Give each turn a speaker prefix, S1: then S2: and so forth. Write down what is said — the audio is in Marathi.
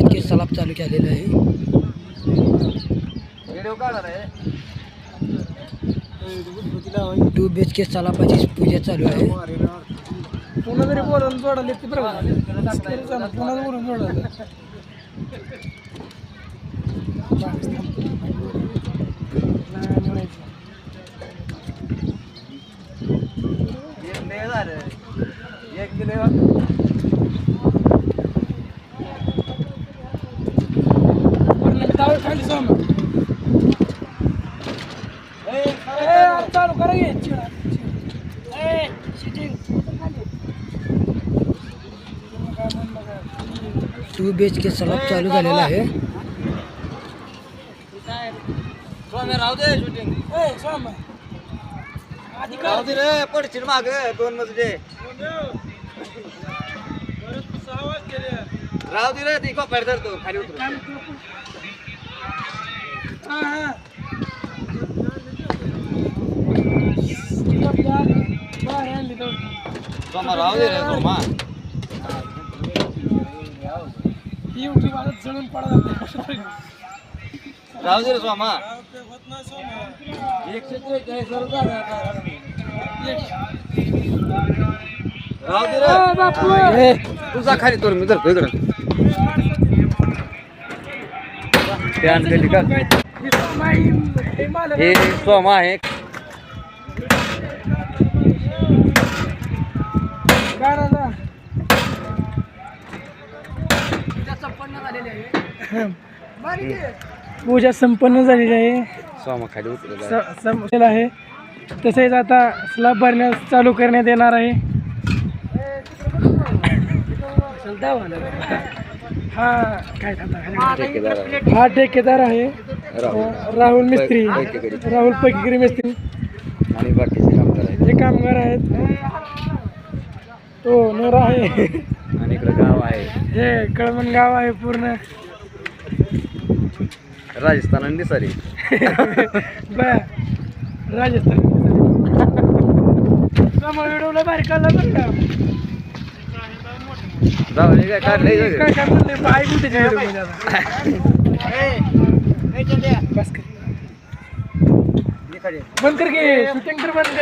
S1: के सलाब चालू केलेलं आहे. टू BHK सलापाची पूजा चालू आहे.
S2: पुन्हा जरी बोलून जोडाले ते पुन्हा बोलून जोडाले चालू करा
S1: टू BHK सलाब चालू झालेला आहे.
S3: पडशील माग 2 मजले राहू दे रे ती कोपऱ्यात धरतो खाली उतरू सोमा राहू दे रे सोमा
S2: जळून पडा
S3: राहू दे रे सोमा राहू दे रे तुझा खाली तोर मी धरतो इकडं हे सोमा आहे.
S2: पूजा संपन्न झालेली आहे.
S3: सोमा खाली उतरला
S2: आहे. तसेच आता स्लॅब भरण्यास चालू करण्यात येणार आहे. हा काय हा ठेकेदार आहे राहुल मिस्त्री, राहुल पैकीगिरी मिस्त्री
S3: आणि बाकीचे कामगार आहेत.
S2: हे कामगार आहेत. तो नोरा आहे
S3: आणि इकडे गाव आहे.
S2: हे कळमन गाव आहे पूर्ण
S3: राजस्थान आणि निसारी
S2: राजस्थान व्हिडिओला बाहेर काढला बरं का
S3: काय काढलंय
S2: काय काय म्हणले बाय कुठे बंद कर घे शूटिंग तर बंद.